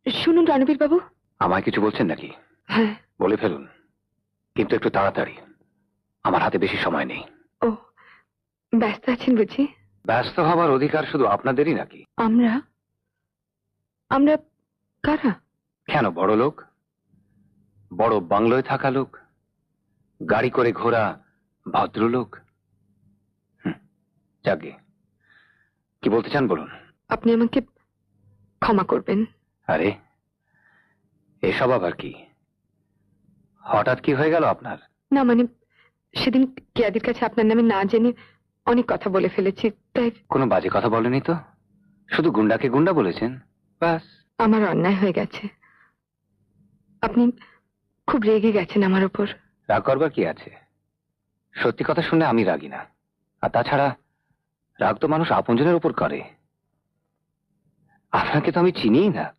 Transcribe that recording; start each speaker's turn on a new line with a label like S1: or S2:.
S1: শুনুন রণবীর বাবু।
S2: আমায় কিছু বলছেন নাকি?
S1: হ্যাঁ।
S2: বলে ফেলুন, কিন্তু একটু তাড়াতাড়ি। আমার হাতে বেশি সময় নেই।
S1: ও, ব্যস্ত আছেন বুঝি?
S2: ব্যস্ত হবার অধিকার শুধু আপনাদেরই নাকি?
S1: আমরা আমরা কারা?
S2: কেন, বড় লোক, বড় বাংলোয় থাকা লোক, গাড়ি করে ঘোরা ভদ্রলোক। যাকে কি বলতে চান বলুন।
S1: আপনি আমাকে ক্ষমা করবেন।
S2: আরে, এসব আবার কি? হঠাৎ কি হয়ে গেল আপনার?
S1: না মানে, সেদিন কেয়াদির কাছে আপনার নামে না জেনে অনেক কথা বলে ফেলেছি, তাই।
S2: কোনো বাজে কথা বলেনি তো, শুধু গুন্ডাকে গুন্ডা বলেছেন, ব্যাস।
S1: আমার অন্যায় হয়ে গেছে। আপনি খুব রেগে গেছেন আমার উপর।
S2: রাগ করবার কি আছে? সত্যি কথা শুনলে আমি রাগি না। আর তাছাড়া রাগ তো মানুষ আপনজনের উপর করে। আপনাকে তো আমি চিনিই না।